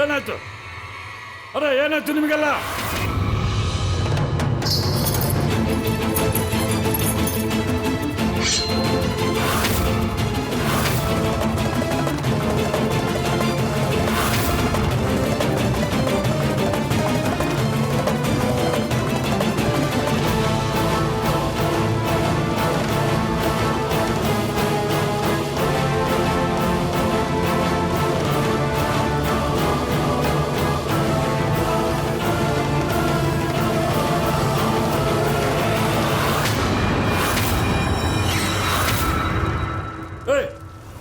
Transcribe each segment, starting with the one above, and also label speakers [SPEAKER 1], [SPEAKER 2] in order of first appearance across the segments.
[SPEAKER 1] ಏನಾಯ್ತು? ಅರೆ ಏನಾಯ್ತು ನಿಮಗೆಲ್ಲ?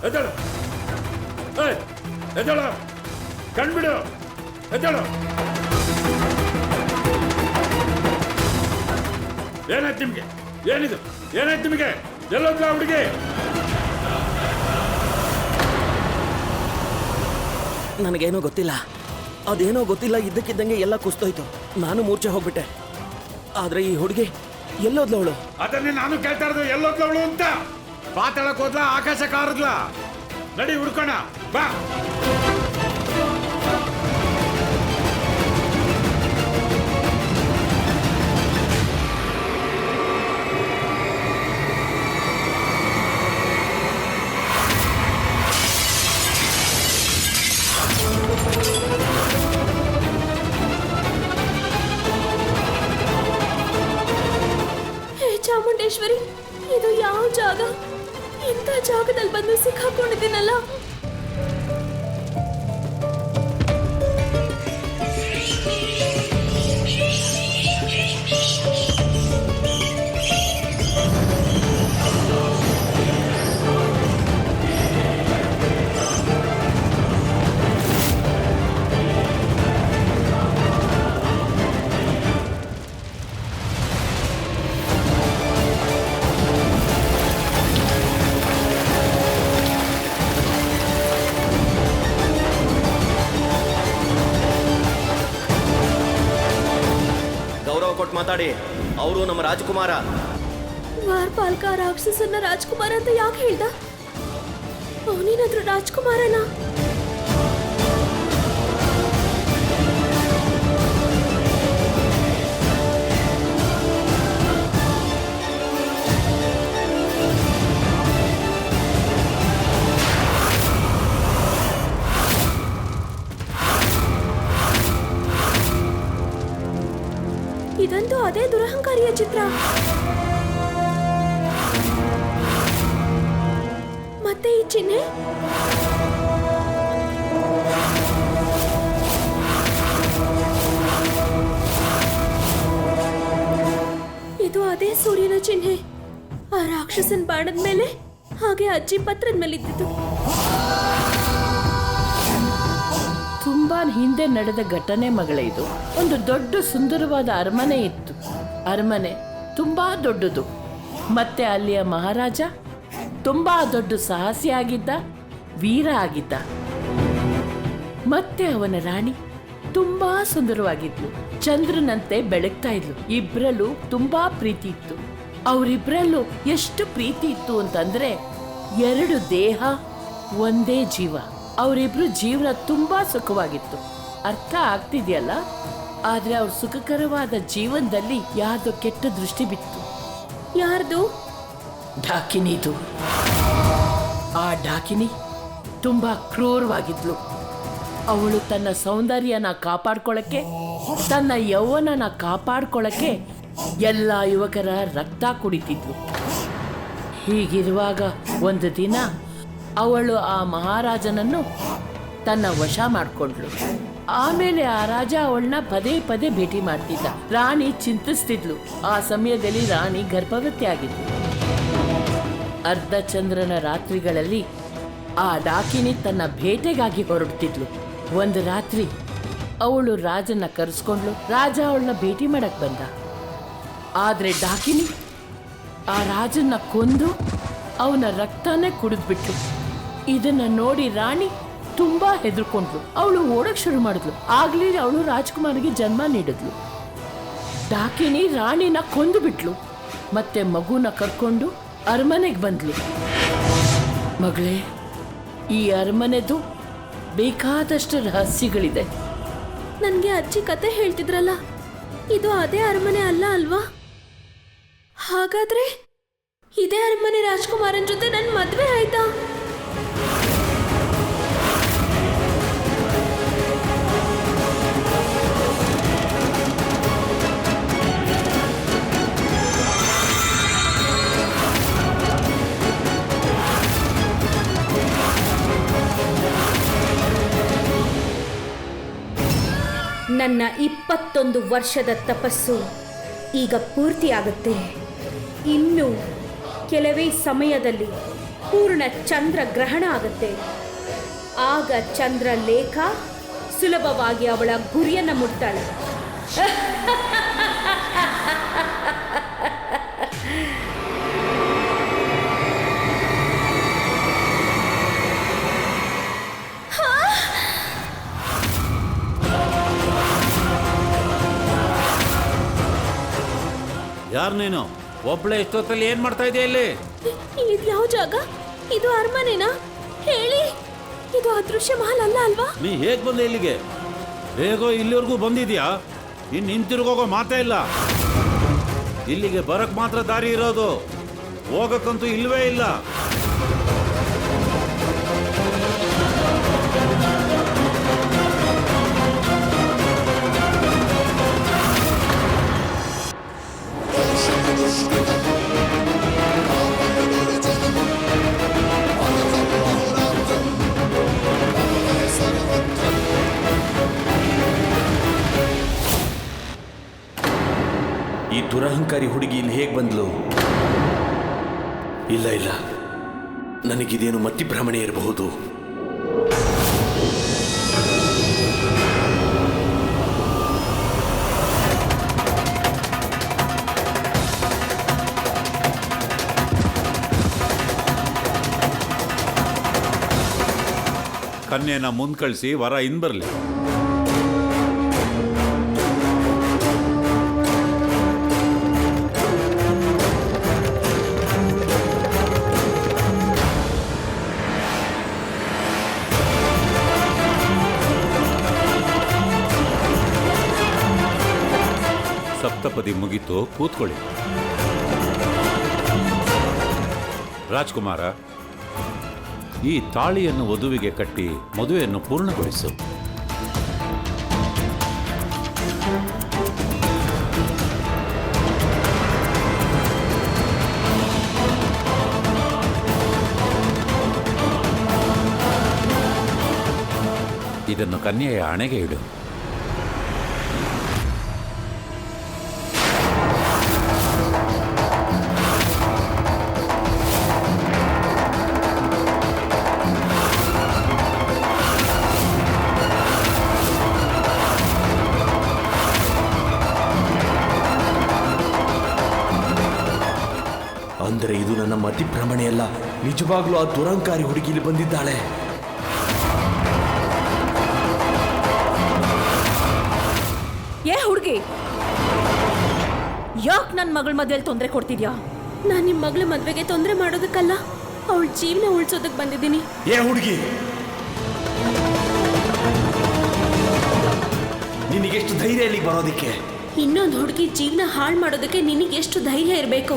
[SPEAKER 1] ಎದ್ದೇಳು, ಎದ್ದೇಳು, ಕಣ್ಬಿಡು, ಎದ್ದೇಳು. ಏನಾಯ್ತು ನಿಮ್ಗೆ? ಏನಿದು? ಏನಾಯ್ತು ನಿಮಗೆ? ಎಲ್ಲೋದ್ಲ ಹುಡುಗಿ?
[SPEAKER 2] ನನಗೇನೋ ಗೊತ್ತಿಲ್ಲ, ಅದೇನೋ ಗೊತ್ತಿಲ್ಲ, ಇದ್ದಕ್ಕಿದ್ದಂಗೆ ಎಲ್ಲ ಕುಸ್ತೋಯ್ತು. ನಾನು ಮೂರ್ಛೆ ಹೋಗ್ಬಿಟ್ಟೆ. ಆದ್ರೆ ಈ ಹುಡುಗಿ ಎಲ್ಲೋದ್ಲವಳು?
[SPEAKER 1] ಅದನ್ನೇ ನಾನು ಕೇಳ್ತಾ ಇರೋದು, ಎಲ್ಲೋದ್ಲವಳು ಅಂತ. ಪಾತಾಳಕ್ಕೆ ಹೋದ್ಲಾ, ಆಕಾಶ ಕಾರದ್ಲಾ? ನಡಿ ಹುಡ್ಕೋಣ, ಬಾ.
[SPEAKER 3] ಹೇ ಚಾಮುಂಡೇಶ್ವರಿ, ಇದು ಯಾವ ಜಾಗ? ಇಂಥ ಜಾಗದಲ್ಲಿ ಬಂದು ಸಿಕ್ಕಾಕೊಂಡಿದ್ದೀನಲ್ಲ.
[SPEAKER 2] ಕೊಟ್ಟು ಮಾತಾಡಿ. ಅವರು ನಮ್ಮ ರಾಜಕುಮಾರ.
[SPEAKER 3] ದ್ವಾರಪಾಲಕ ರಾಕ್ಷಸನ್ನ ರಾಜ್ಕುಮಾರ ಅಂತ ಯಾಕೆ ಹೇಳ್ದ? ಅವನೇನಾದ್ರೂ ರಾಜ್ಕುಮಾರನ? ಇದಂತೂ ಅದೇ ದುರಹಂಕಾರಿಯ ಚಿತ್ರ. ಮತ್ತೆ ಈ ಚಿಹ್ನೆ? ಇದು ಅದೇ ಸೂರ್ಯನ ಚಿಹ್ನೆ. ಆ ರಾಕ್ಷಸನ್ ಬಾಣದ ಮೇಲೆ, ಹಾಗೆ ಅಜ್ಜಿ ಪತ್ರದ ಮೇಲೆ ಇದ್ದಿದ್ದು.
[SPEAKER 4] ತುಂಬಾ ಹಿಂದೆ ನಡೆದ ಘಟನೆ ಮಗಳೇ ಇದು. ಒಂದು ದೊಡ್ಡ ಸುಂದರವಾದ ಅರಮನೆ ಇತ್ತು. ಅರಮನೆ ತುಂಬಾ ದೊಡ್ಡದು. ಮತ್ತೆ ಅಲ್ಲಿಯ ಮಹಾರಾಜ ತುಂಬಾ ದೊಡ್ಡ ಸಾಹಸಿ ಆಗಿದ್ದ, ವೀರ ಆಗಿದ್ದ. ಮತ್ತೆ ಅವನ ರಾಣಿ ತುಂಬಾ ಸುಂದರವಾಗಿದ್ಲು, ಚಂದ್ರನಂತೆ ಬೆಳಗ್ತಾ ಇದ್ಲು. ಇಬ್ರಲ್ಲೂ ತುಂಬಾ ಪ್ರೀತಿ ಇತ್ತು. ಅವರಿಬ್ರಲ್ಲೂ ಎಷ್ಟು ಪ್ರೀತಿ ಇತ್ತು ಅಂತಂದ್ರೆ, ಎರಡು ದೇಹ ಒಂದೇ ಜೀವ. ಅವರಿಬ್ರು ಜೀವನ ತುಂಬಾ ಸುಖವಾಗಿತ್ತು. ಅರ್ಥ ಆಗ್ತಿದೆಯಲ್ಲ? ಆದ್ರೆ ಅವ್ರ ಸುಖಕರವಾದ ಜೀವನದಲ್ಲಿ ಯಾರ್ದೋ ಕೆಟ್ಟ ದೃಷ್ಟಿ ಬಿತ್ತು.
[SPEAKER 3] ಯಾರ್ದು?
[SPEAKER 4] ಡಾಕಿನಿದು. ಆ ಡಾಕಿನಿ ತುಂಬಾ ಕ್ರೂರವಾಗಿದ್ಲು. ಅವಳು ತನ್ನ ಸೌಂದರ್ಯನ ಕಾಪಾಡ್ಕೊಳಕ್ಕೆ, ತನ್ನ ಯೌವನನ ಕಾಪಾಡ್ಕೊಳಕ್ಕೆ ಎಲ್ಲ ಯುವಕರ ರಕ್ತ ಕುಡಿತಿದ್ಲು. ಹೀಗಿರುವಾಗ ಒಂದು ದಿನ ಅವಳು ಆ ಮಹಾರಾಜನನ್ನು ತನ್ನ ವಶ ಮಾಡಿಕೊಂಡ್ಳು. ಆಮೇಲೆ ಆ ರಾಜ ಅವಳನ್ನ ಪದೇ ಪದೇ ಭೇಟಿ ಮಾಡ್ತಿದ್ದ. ರಾಣಿ ಚಿಂತಿಸ್ತಿದ್ಲು. ಆ ಸಮಯದಲ್ಲಿ ರಾಣಿ ಗರ್ಭವತಿ ಆಗಿದ್ಲು. ಅರ್ಧಚಂದ್ರನ ರಾತ್ರಿಗಳಲ್ಲಿ ಆ ಡಾಕಿನಿ ತನ್ನ ಬೇಟೆಗಾಗಿ ಹೊರಡ್ತಿದ್ಲು. ಒಂದು ರಾತ್ರಿ ಅವಳು ರಾಜನ ಕರೆಸ್ಕೊಂಡ್ಲು. ರಾಜ ಅವಳನ್ನ ಭೇಟಿ ಮಾಡಕ್ ಬಂದ. ಆದ್ರೆ ಡಾಕಿನಿ ಆ ರಾಜನ್ನ ಕೊಂದು ಅವನ ರಕ್ತನೇ ಕುಡಿದ್ಬಿಟ್ಲು. ಇದನ್ನ ನೋಡಿ ರಾಣಿ ತುಂಬಾ ಹೆದರ್ಕೊಂಡ್ಲು. ಅವಳು ಓಡಕ್ ಶುರು ಮಾಡಿದ್ಲು. ಆಗ್ಲೇ ಅವಳು ರಾಜ್ಕುಮಾರಿಗೆ ಜನ್ಮ ನೀಡಿದ್ಲು. ಡಾಕಿನಿ ರಾಣಿನ ಕೊಂದು ಬಿಟ್ಲು. ಮತ್ತೆ ಮಗುನ ಕರ್ಕೊಂಡು ಅರಮನೆಗೆ ಬಂದ್ಲು. ಮಗಳೇ, ಈ ಅರಮನೆದು ಬೇಕಾದಷ್ಟು ರಹಸ್ಯಗಳಿದೆ.
[SPEAKER 3] ನನ್ಗೆ ಅಜ್ಜಿ ಕತೆ ಹೇಳ್ತಿದ್ರಲ್ಲ, ಇದು ಅದೇ ಅರಮನೆ ಅಲ್ಲ ಅಲ್ವಾ? ಹಾಗಾದ್ರೆ ಇದೇ ಅರಮನೆ ರಾಜ್ಕುಮಾರನ್ ಜೊತೆ ನನ್ ಮದ್ವೆ ಆಯ್ತಾ? ನನ್ನ 21 ವರ್ಷದ ತಪಸ್ಸು ಈಗ ಪೂರ್ತಿಯಾಗುತ್ತೆ. ಇನ್ನು ಕೆಲವೇ ಸಮಯದಲ್ಲಿ ಪೂರ್ಣ ಚಂದ್ರ ಗ್ರಹಣ ಆಗುತ್ತೆ. ಆಗ ಚಂದ್ರಲೇಖ ಸುಲಭವಾಗಿ ಅವಳ ಗುರಿಯನ್ನು ಮುಟ್ತಾಳೆ.
[SPEAKER 5] ಯಾರು ನೀನು? ಒಬ್ಳೆ ಇಷ್ಟೊತ್ತಲ್ಲಿ ಏನ್ ಮಾಡ್ತಾ ಇದೆಯಾ ಇಲ್ಲಿ?
[SPEAKER 3] ಇದು ಯಾವ ಜಾಗ? ಇದು ಅರಮನೆನಾ? ಹೇಳಿ, ಇದು ಅದೃಶ್ಯ ಮಹಲ್ ಅಲ್ಲ ಅಲ್ವಾ?
[SPEAKER 5] ನೀ ಹೇಗ್ ಬಂದೆ ಇಲ್ಲಿಗೆ? ಹೇಗೋ ಇಲ್ಲಿವರೆಗೂ ಬಂದಿದ್ಯಾ? ಇನ್ನು ಹಿಂತಿರುಗೋಗೋ ಮಾತೇ ಇಲ್ಲ. ಇಲ್ಲಿಗೆ ಬರಕ್ ಮಾತ್ರ ದಾರಿ ಇರೋದು, ಹೋಗಕ್ಕಂತೂ ಇಲ್ವೇ ಇಲ್ಲ.
[SPEAKER 6] ಈ ದುರಹಂಕಾರಿ ಹುಡುಗಿ ಇಲ್ಲಿ ಹೇಗೆ ಬಂದ್ಲು? ಇಲ್ಲ ಇಲ್ಲ, ನನಗಿದೇನು ಮತಿಭ್ರಮಣೆ ಇರಬಹುದು.
[SPEAKER 5] ಕನ್ಯೆನ ಮುಂದ್ ಕಳಿಸಿ ವರ ಇನ್ ಬರ್ಲಿ. ಸಪ್ತಪದಿ ಮುಗಿತು, ಕೂತ್ಕೊಳ್ಳಿ. ರಾಜ್ಕುಮಾರ, ಈ ತಾಳಿಯನ್ನು ವಧುವಿಗೆ ಕಟ್ಟಿ ಮದುವೆಯನ್ನು ಪೂರ್ಣಗೊಳಿಸು. ಇದನ್ನು ಕನ್ಯೆಯ ಹಣೆಗೆ ಇಡು.
[SPEAKER 6] ಅಂದರೆ ಇದು ನನ್ನ ಮತಿಭ್ರಮಣೆಯಲ್ಲ, ನಿಜವಾಗ್ಲೂ ಆ ದುರಂಕಾರಿ ಹುಡುಗಿ ಇಲ್ಲಿ ಬಂದಿದ್ದಾಳೆ.
[SPEAKER 7] ಏ ಹುಡುಗಿ, ಯಾಕೆ ನನ್ನ ಮಗಳ ಮದುವೆಯಲ್ಲಿ ತೊಂದರೆ ಕೊಡ್ತಿದ್ಯಾ?
[SPEAKER 3] ನಾನು ನಿಮ್ಮ ಮಗಳ ಮದ್ವೆಗೆ ತೊಂದರೆ ಮಾಡೋದಕ್ಕಲ್ಲ, ಅವಳ ಜೀವನ ಉಳಿಸೋದಕ್ಕೆ ಬಂದಿದ್ದೀನಿ.
[SPEAKER 6] ಏ ಹುಡುಗಿ, ನಿನಗೆಷ್ಟು ಧೈರ್ಯ ಇಲ್ಲಿಗೆ ಬರೋದಿಕ್ಕೆ?
[SPEAKER 3] ಇನ್ನೊಂದು ಹುಡುಗಿ ಜೀವನ ಹಾಳು ಮಾಡೋದಕ್ಕೆ ನಿನಗೆ ಎಷ್ಟು ಧೈರ್ಯ ಇರಬೇಕು?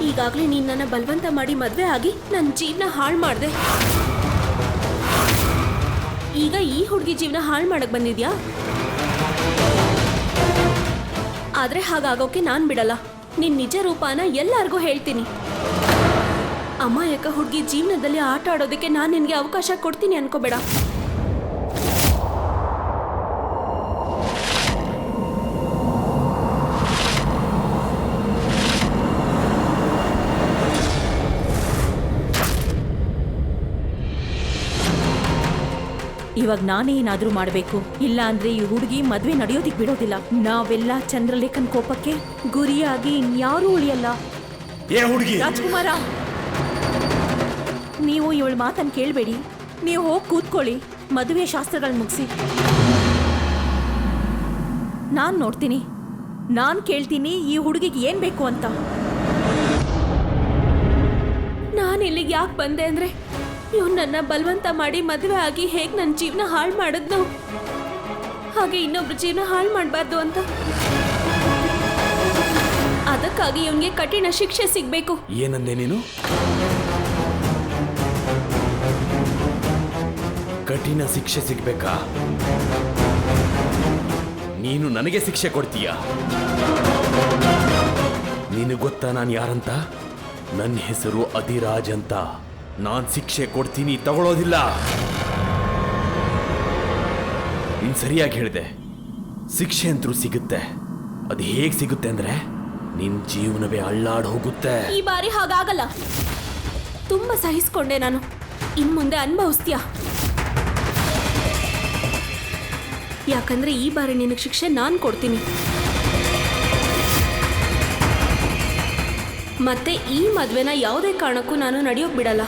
[SPEAKER 3] ಈಗಾಗಲೇ ನೀನು ನನ್ನ ಬಲವಂತ ಮಾಡಿ ಮದುವೆ ಆಗಿ ನನ್ನ ಜೀವನ ಹಾಳು ಮಾಡಿದೆ. ಈಗ ಈ ಹುಡುಗಿ ಜೀವನ ಹಾಳು ಮಾಡಕ್ ಬಂದಿದ್ಯಾ? ಆದ್ರೆ ಹಾಗಾಗೋಕೆ ನಾನು ಬಿಡಲ್ಲ. ನಿನ್ ನಿಜ ರೂಪನ ಎಲ್ಲರಿಗೂ ಹೇಳ್ತೀನಿ. ಅಮಾಯಕ ಹುಡುಗಿ ಜೀವನದಲ್ಲಿ ಆಟ ಆಡೋದಕ್ಕೆ ನಾನು ನಿನಗೆ ಅವಕಾಶ ಕೊಡ್ತೀನಿ ಅನ್ಕೋಬೇಡ.
[SPEAKER 7] ಇವಾಗ ನಾನೇ ಏನಾದ್ರೂ ಮಾಡಬೇಕು, ಇಲ್ಲ ಅಂದ್ರೆ ಈ ಹುಡುಗಿ ಮದ್ವೆ ನಡೆಯೋದಿಕ್ ಬಿಡೋದಿಲ್ಲ. ನಾವೆಲ್ಲ ಚಂದ್ರಲೇಖನ್ ಕೋಪಕ್ಕೆ ಗುರಿಯಾಗಿ ಇನ್ಯಾರೂ ಉಳಿಯಲ್ಲ.
[SPEAKER 6] ಏ ಹುಡುಗಿ,
[SPEAKER 7] ರಾಜ್ಕುಮಾರ, ನೀವು ಇವಳ ಮಾತನ್ನು ಕೇಳಬೇಡಿ. ನೀವು ಹೋಗಿ ಕೂತ್ಕೊಳ್ಳಿ, ಮದುವೆ ಶಾಸ್ತ್ರಗಳನ್ನ ಮುಗಿಸಿ. ನಾನು ನೋಡ್ತೀನಿ, ನಾನು ಕೇಳ್ತೀನಿ ಈ ಹುಡುಗಿಗೆ ಏನ್ ಬೇಕು ಅಂತ.
[SPEAKER 3] ನಾನು ಇಲ್ಲಿಗೆ ಯಾಕೆ ಬಂದೆ ಅಂದ್ರೆ ಇವ್ನು ನನ್ನ ಬಲವಂತ ಮಾಡಿ ಮದುವೆ ಆಗಿ ಹೇಗೆ ನನ್ನ ಜೀವನ ಹಾಳು ಮಾಡಿದ್ನೋ ಹಾಗೆ ಇನ್ನೊಬ್ರ ಜೀವನ ಹಾಳು ಮಾಡಬಾರ್ದು ಅಂತ. ಅದಕ್ಕಾಗಿ ಇವನಿಗೆ ಕಠಿಣ ಶಿಕ್ಷೆ ಸಿಗ್ಬೇಕು.
[SPEAKER 6] ಏನಂದೆ ನೀನು? ಕಠಿಣ ಶಿಕ್ಷೆ ಸಿಗ್ಬೇಕಾ? ನೀನು ನನಗೆ ಶಿಕ್ಷೆ ಕೊಡ್ತೀಯ? ನಿನಗೆ ಗೊತ್ತಾ ನಾನು ಯಾರಂತ? ನನ್ನ ಹೆಸರು ಅಧಿರಾಜ್ ಅಂತ. ನಾನು ಶಿಕ್ಷೆ ಕೊಡ್ತೀನಿ, ತಗೊಳ್ಳೋದಿಲ್ಲ. ನೀನು ಸರಿಯಾಗಿ ಹೇಳಿದೆ, ಶಿಕ್ಷೆ ಅಂತೂ ಸಿಗುತ್ತೆ. ಅದು ಹೇಗೆ ಸಿಗುತ್ತೆ ಅಂದ್ರೆ ನಿನ್ ಜೀವನವೇ ಅಳ್ಳಾಡ್ ಹೋಗುತ್ತೆ.
[SPEAKER 3] ಈ ಬಾರಿ ಹಾಗಾಗಲ್ಲ. ತುಂಬಾ ಸಹಿಸ್ಕೊಂಡೆ ನಾನು, ಇನ್ ಮುಂದೆ ಅನುಭವಿಸ್ತೀಯ. ಯಾಕಂದ್ರೆ ಈ ಬಾರಿ ನಿನಗೆ ಶಿಕ್ಷೆ ನಾನು ಕೊಡ್ತೀನಿ. ಮತ್ತೆ ಈ ಮದ್ವೆನ ಯಾವುದೇ ಕಾರಣಕ್ಕೂ ನಾನು ನಡೆಯೋಕ್ ಬಿಡಲ್ಲ.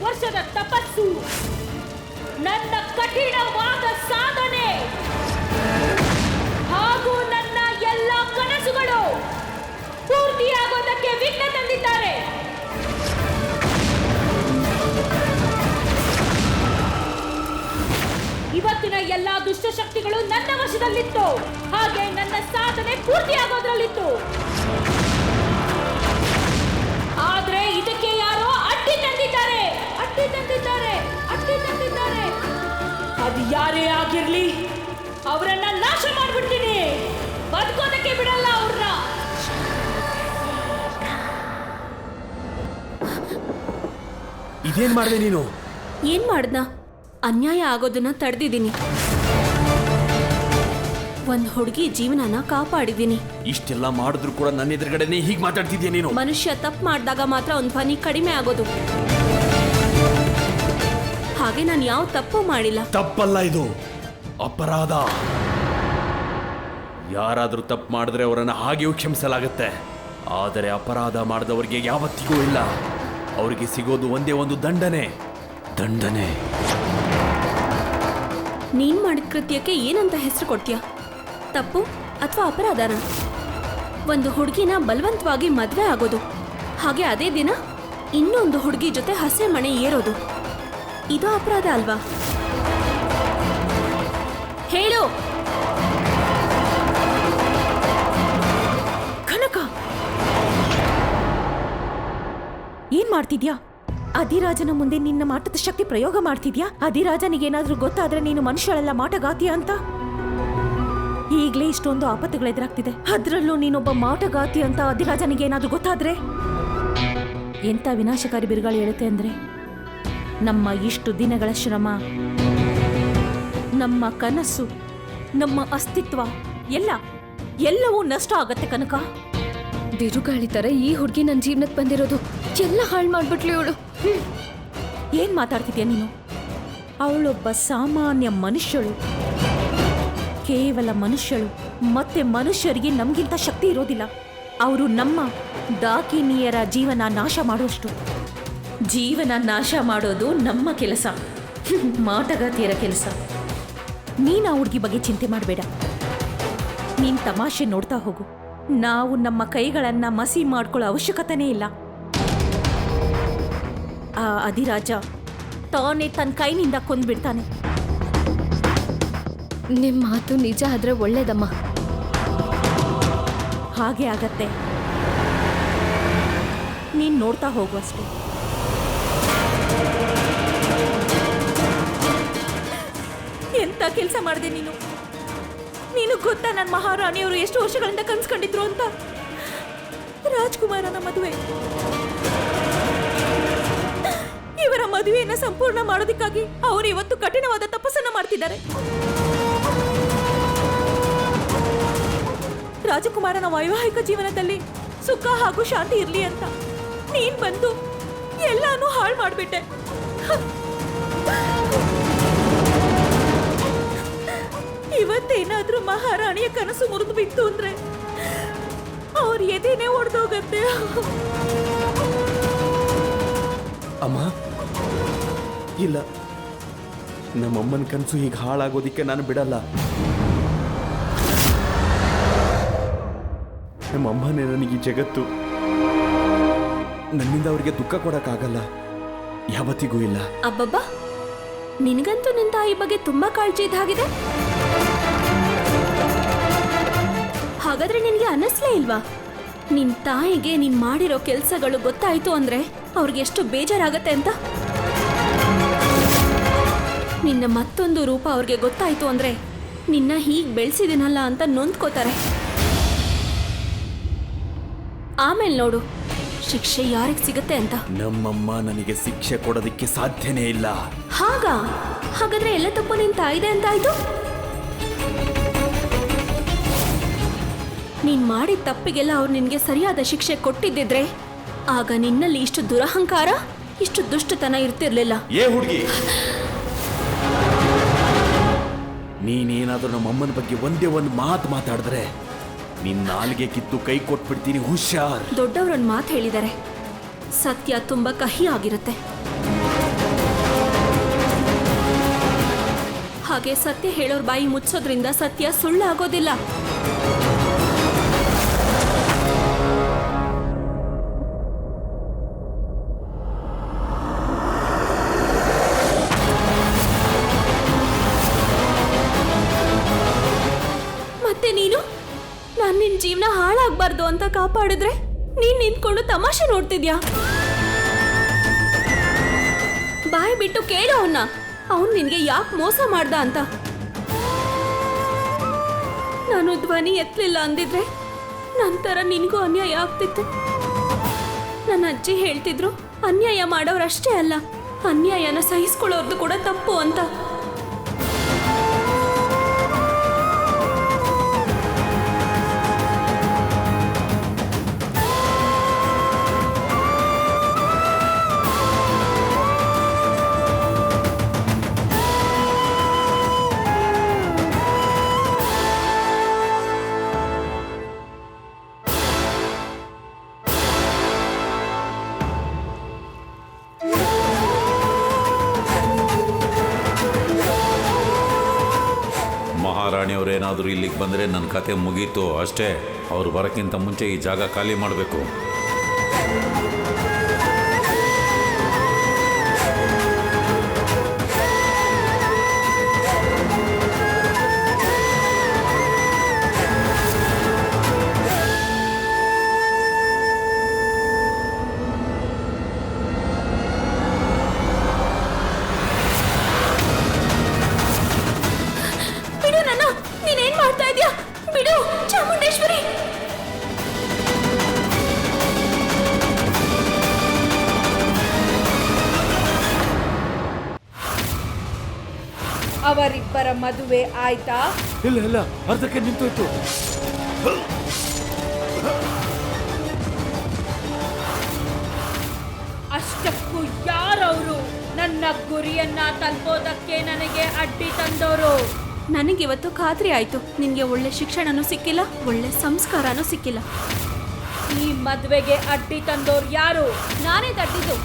[SPEAKER 7] ವರ್ಷದ ತಪಸ್ಸು, ನನ್ನ ಕಠಿಣವಾದ ಸಾಧನೆ ಹಾಗೂ ನನ್ನ ಎಲ್ಲ ಕನಸುಗಳು ಪೂರ್ತಿಯಾಗೋದಕ್ಕೆ ವಿಘ್ನ ತಂದಿದ್ದಾರೆ. ಇವತ್ತಿನ ಎಲ್ಲ ದುಷ್ಟಶಕ್ತಿಗಳು ನನ್ನ ವಶದಲ್ಲಿತ್ತು, ಹಾಗೆ ನನ್ನ ಸಾಧನೆ ಪೂರ್ತಿಯಾಗೋದ್ರಲ್ಲಿತ್ತು. ಆದ್ರೆ ಇದಕ್ಕೆ ಯಾರೋ ಅಡ್ಡಿ ತಂದಿದ್ದಾರೆ. ಅದು ಯಾರೇ ಆಗಿರ್ಲಿ, ಅವರನ್ನ ನಾಶ ಮಾಡ್ಬಿಡ್ತೀನಿ. ಬದುಕೋದಕ್ಕೆ ಬಿಡಲ್ಲ ಅವ್ರನ್ನ.
[SPEAKER 6] ಇದೇನ್ ಮಾಡಿದೆ ನೀನು?
[SPEAKER 3] ಏನ್ ಮಾಡ್ದ? ಅನ್ಯಾಯ ಆಗೋದನ್ನ ತಡೆದಿದ್ದೀನಿ. ಒಂದ್ ಹುಡುಗಿ ಜೀವನನ ಕಾಪಾಡಿದ್ದೀನಿ.
[SPEAKER 6] ಇಷ್ಟೆಲ್ಲ ಮಾಡಿದ್ರು ಕೂಡ ನನ್ನ ಎದುರುಗಡೆನೆ ಹೀಗೆ ಮಾತಾಡ್ತಿದ್ಯಾ ನೀನು?
[SPEAKER 3] ಮನುಷ್ಯ ತಪ್ಪು ಮಾಡಿದಾಗ ಮಾತ್ರ ಒಂದು ಧ್ವನಿ ಕಡಿಮೆ ಆಗೋದು. ಹಾಗೆ ನಾನು ಯಾವ ತಪ್ಪು ಮಾಡಿಲ್ಲ.
[SPEAKER 6] ತಪ್ಪಲ್ಲ, ಇದು ಅಪರಾಧ. ಯಾರಾದ್ರೂ ತಪ್ಪು ಮಾಡಿದ್ರೆ ಅವರನ್ನ ಹಾಗೆಯೂ ಕ್ಷಮಿಸಲಾಗುತ್ತೆ. ಆದರೆ ಅಪರಾಧ ಮಾಡಿದವರಿಗೆ ಯಾವತ್ತಿಗೂ ಇಲ್ಲ. ಅವರಿಗೆ ಸಿಗೋದು ಒಂದೇ ಒಂದು ದಂಡನೆ.
[SPEAKER 3] ನೀನ್ ಮಾಡಿದ ಕೃತ್ಯಕ್ಕೆ ಏನಂತ ಹೆಸರು ಕೊಡ್ತೀಯ? ತಪ್ಪು ಅಥವಾ ಅಪರಾಧನ? ಒಂದು ಹುಡುಗಿನ ಬಲವಂತವಾಗಿ ಮದ್ವೆ ಆಗೋದು, ಹಾಗೆ ಅದೇ ದಿನ ಇನ್ನೊಂದು ಹುಡುಗಿ ಜೊತೆ ಹಸೆ ಮಣೆ ಏರೋದು, ಇದು ಅಪರಾಧ ಅಲ್ವಾ? ಹೇಳು.
[SPEAKER 7] ಕನಕ, ಏನ್ ಮಾಡ್ತಿದ್ಯಾ? ಅಧಿರಾಜನ ಮುಂದೆ ನಿನ್ನ ಮಾಟದ ಶಕ್ತಿ ಪ್ರಯೋಗ ಮಾಡ್ತಿದ್ಯಾ? ಅಧಿರಾಜನಿಗೇನಾದ್ರೂ ಗೊತ್ತಾದ್ರೆ ನೀನು ಮನುಷ್ಯಳೆಲ್ಲ ಮಾಟಗಾತಿಯ ಅಂತ. ಈಗ್ಲೇ ಇಷ್ಟೊಂದು ಆಪತ್ತುಗಳು ಎದುರಾಗ್ತಿದೆ, ಅದ್ರಲ್ಲೂ ನೀನೊಬ್ಬ ಮಾಟಗಾತಿ ಅಂತ ಅಧಿರಾಜನಿಗೇನಾದ್ರೂ ಗೊತ್ತಾದ್ರೆ ಎಂತ ವಿನಾಶಕಾರಿ ಬಿರುಗಾಳಿ ಹೇಳುತ್ತೆ ಅಂದ್ರೆ, ನಮ್ಮ ಇಷ್ಟು ದಿನಗಳ ಶ್ರಮ, ನಮ್ಮ ಕನಸು, ನಮ್ಮ ಅಸ್ತಿತ್ವ ಎಲ್ಲವೂ ನಷ್ಟ ಆಗತ್ತೆ ಕನಕ.
[SPEAKER 3] ಬಿರುಗಾಳಿ ತರ ಈ ಹುಡುಗಿ ನನ್ನ ಜೀವನಕ್ಕೆ ಬಂದಿರೋದು ಎಲ್ಲ ಹಾಳು ಮಾಡ್ಬಿಟ್ಲು ಇವಳು.
[SPEAKER 7] ಏನ್ ಮಾತಾಡ್ತಿದ್ಯಾ ನೀನು? ಅವಳೊಬ್ಬ ಸಾಮಾನ್ಯ ಮನುಷ್ಯಳು, ಕೇವಲ ಮನುಷ್ಯಳು. ಮತ್ತೆ ಮನುಷ್ಯರಿಗೆ ನಮ್ಗಿಂತ ಶಕ್ತಿ ಇರೋದಿಲ್ಲ. ಅವರು ನಮ್ಮ ಡಾಕಿನಿಯರ ಜೀವನ ನಾಶ ಮಾಡುವಷ್ಟು. ಜೀವನ ನಾಶ ಮಾಡೋದು ನಮ್ಮ ಕೆಲಸ, ಮಾಟಗಾತಿಯರ ಕೆಲಸ. ನೀನು ಆ ಹುಡುಗಿ ಬಗ್ಗೆ ಚಿಂತೆ ಮಾಡಬೇಡ. ನೀನ್ ತಮಾಷೆ ನೋಡ್ತಾ ಹೋಗು. ನಾವು ನಮ್ಮ ಕೈಗಳನ್ನ ಮಸಿ ಮಾಡ್ಕೊಳ್ಳೋ ಅವಶ್ಯಕತೆನೇ ಇಲ್ಲ. ಆ ಅಧಿರಾಜ ತಾನೇ ತನ್ನ ಕೈನಿಂದ ಕೊಂದ್ಬಿಡ್ತಾನೆ.
[SPEAKER 3] ನಿಮ್ಮ ಮಾತು ನಿಜ ಆದ್ರೆ ಒಳ್ಳೇದಮ್ಮ.
[SPEAKER 7] ಹಾಗೆ ಆಗತ್ತೆ. ನೀನ್ ನೋಡ್ತಾ ಹೋಗು ಅಷ್ಟೇ. ಎಂತ ಕೆಲಸ ಮಾಡಿದೆ ನೀನು? ನೀನು ಗೊತ್ತಾ ನನ್ನ ಮಹಾರಾಣಿಯವರು ಎಷ್ಟು ವರ್ಷಗಳಿಂದ ಕನ್ಸ್ಕೊಂಡಿದ್ರು ಅಂತ? ರಾಜ್ಕುಮಾರನ ಮದುವೆ. ಇವರ ಮದುವೆಯನ್ನ ಸಂಪೂರ್ಣ ಮಾಡೋದಕ್ಕಾಗಿ ಅವರು ಇವತ್ತು ಕಠಿಣವಾದ ತಪಸ್ಸನ್ನ ಮಾಡ್ತಿದ್ದಾರೆ. ರಾಜಕುಮಾರನ ವೈವಾಹಿಕ ಜೀವನದಲ್ಲಿ ಸುಖ ಹಾಗೂ ಶಾಂತಿ ಇರ್ಲಿ ಅಂತ ನೀನ್ ಬಂದು ಎಲ್ಲಾನು ಹಾಳು ಮಾಡ್ಬಿಟ್ಟೆ. ಇವತ್ತೇನಾದ್ರೂ ಮಹಾರಾಣಿಯ ಕನಸು ಮುರಿದು ಬಿತ್ತು ಅಂದ್ರೆ ಅವ್ರ ಎದೆನೇ ಒಡೆದೋಗತ್ತೆ.
[SPEAKER 6] ಅಮ್ಮ ಇಲ್ಲ, ನಮ್ಮಮ್ಮನ ಕನಸು ಹೀಗೆ ಹಾಳಾಗೋದಿಕ್ಕೆ ನಾನು ಬಿಡಲ್ಲ. ನಮ್ಮಮ್ಮನೇ ನನಗೆ ಈ ಜಗತ್ತು. ನನ್ನಿಂದ ಅವರಿಗೆ ದುಃಖ ಕೊಡಕ್ಕಾಗಲ್ಲ, ಯಾವತ್ತಿಗೂ ಇಲ್ಲ.
[SPEAKER 3] ಅಬ್ಬಬ್ಬಾ, ನಿನಗಂತೂ ನಿನ್ನ ತಾಯಿ ಬಗ್ಗೆ ತುಂಬಾ ಕಾಳಜಿ ಇದ್ದಾಗಿದೆ. ಹಾಗಾದ್ರೆ ನಿನಗೆ ಅನ್ನಿಸ್ಲೇ ಇಲ್ವಾ, ನಿನ್ ತಾಯಿಗೆ ನೀನ್ ಮಾಡಿರೋ ಕೆಲ್ಸಗಳು ಗೊತ್ತಾಯ್ತು ಅಂದ್ರೆ ಅವ್ರಿಗೆ ಎಷ್ಟು ಬೇಜಾರಾಗತ್ತೆ ಅಂತ? ನಿನ್ನ ಮತ್ತೊಂದು ರೂಪ ಅವ್ರಿಗೆ ಗೊತ್ತಾಯ್ತು ಅಂದ್ರೆ ನಿನ್ನ ಹೀಗ್ ಬೆಳೆಸಿದಿನಲ್ಲ ಅಂತ ನೊಂದ್ಕೋತಾರೆ. ಆಮೇಲೆ ನೋಡು ಶಿಕ್ಷೆ ಯಾರಿಗೆ ಸಿಗತ್ತೆ ಅಂತ.
[SPEAKER 6] ನಮ್ಮಮ್ಮ ನನಗೆ ಶಿಕ್ಷೆ ಕೊಡೋದಕ್ಕೆ ಸಾಧ್ಯನೇ ಇಲ್ಲ.
[SPEAKER 3] ಹಾಗಾದ್ರೆ ಎಲ್ಲ ತಪ್ಪು ನಿನ್ ತಾಯಿದೆ ಅಂತ ಆಯ್ತು. ನೀನ್ ಮಾಡಿದ ತಪ್ಪಿಗೆಲ್ಲ ಅವ್ರು ನಿನ್ಗೆ ಸರಿಯಾದ ಶಿಕ್ಷೆ ಕೊಟ್ಟಿದ್ದಿದ್ರೆ ಆಗ ನಿನ್ನಲ್ಲಿ ಇಷ್ಟು ದುರಹಂಕಾರ, ಇಷ್ಟು ದುಷ್ಟತನ ಇರ್ತಿರ್ಲಿಲ್ಲ.
[SPEAKER 6] ಏ ಹುಡುಗಿ, ನೀನೇನಾದ್ರೂ ನಮ್ಮಮ್ಮನ ಬಗ್ಗೆ ಒಂದೇ ಒಂದು ಮಾತು ಮಾತಾಡಿದ್ರೆ ನಿನ್ನ ನಾಲಿಗೆ ಕಿತ್ತು ಕೈ ಕೊಟ್ಬಿಡ್ತೀನಿ, ಹುಷಾರ್.
[SPEAKER 3] ದೊಡ್ಡವರೊಂದು ಮಾತು ಹೇಳಿದ್ದಾರೆ, ಸತ್ಯ ತುಂಬಾ ಕಹಿ ಆಗಿರುತ್ತೆ. ಹಾಗೆ ಸತ್ಯ ಹೇಳೋರ್ ಬಾಯಿ ಮುಚ್ಚೋದ್ರಿಂದ ಸತ್ಯ ಸುಳ್ಳಾಗೋದಿಲ್ಲ. ಮತ್ತೆ ನೀನು ನಾನು ನಿನ್ ಜೀವನ ಹಾಳಾಗ್ಬಾರ್ದು ಅಂತ ಕಾಪಾಡಿದ್ರೆ ನೀನ್ ನಿಂತ್ಕೊಂಡು ತಮಾಷೆ ನೋಡ್ತಿದ್ಯಾ? ಬಾಯ್ ಬಿಟ್ಟು ಕೇಳು ಅವನ್ನ, ಅವನು ನಿನ್ಗೆ ಯಾಕೆ ಮೋಸ ಮಾಡ್ದ ಅಂತ. ನಾನು ಧ್ವನಿ ಎತ್ತಲಿಲ್ಲ ಅಂದಿದ್ರೆ ನಂತರ ನಿನಗೂ ಅನ್ಯಾಯ ಆಗ್ತಿತ್ತು. ನನ್ನ ಅಜ್ಜಿ ಹೇಳ್ತಿದ್ರು, ಅನ್ಯಾಯ ಮಾಡೋರಷ್ಟೇ ಅಲ್ಲ, ಅನ್ಯಾಯನ ಸಹಿಸ್ಕೊಳ್ಳೋರ್ದು ಕೂಡ ತಪ್ಪು ಅಂತ.
[SPEAKER 5] ಮಹಾರಾಣಿಯವರೇನಾದರೂ ಇಲ್ಲಿಗೆ ಬಂದರೆ ನನ್ನ ಕತೆ ಮುಗೀತು ಅಷ್ಟೇ. ಅವ್ರು ಬರೋಕ್ಕಿಂತ ಮುಂಚೆ ಈ ಜಾಗ ಖಾಲಿ ಮಾಡಬೇಕು.
[SPEAKER 3] ಬಿಡು ನನ್ನ, ನೀನೇನ್ ಮಾಡ್ತಾ ಇದ್ಯಾ? ಬಿಡು ಚಾಮುಂಡೇಶ್ವರಿ.
[SPEAKER 8] ಅವರಿಬ್ಬರ ಮದುವೆ ಆಯ್ತಾ?
[SPEAKER 6] ಇಲ್ಲ ಇಲ್ಲ, ಅರ್ಧಕ್ಕೆ ನಿಂತೋಯ್ತು.
[SPEAKER 8] ಅಷ್ಟಕ್ಕೂ ಯಾರವರು? ನನ್ನ ಗುರಿಯನ್ನ ತಲುಪೋದಕ್ಕೆ ನನಗೆ ಅಡ್ಡಿ ತಂದವರು.
[SPEAKER 3] ನನಗಿವತ್ತು ಖಾತ್ರಿ ಆಯ್ತು, ನಿನ್ಗೆ ಒಳ್ಳೆ ಶಿಕ್ಷಣನೂ ಸಿಕ್ಕಿಲ್ಲ, ಒಳ್ಳೆ ಸಂಸ್ಕಾರನೂ ಸಿಕ್ಕಿಲ್ಲ.
[SPEAKER 8] ಈ ಮದುವೆಗೆ ಅಡ್ಡಿ ತಂದೋರು ಯಾರು?
[SPEAKER 3] ನಾನೇ ತಟ್ಟಿದ್ದು.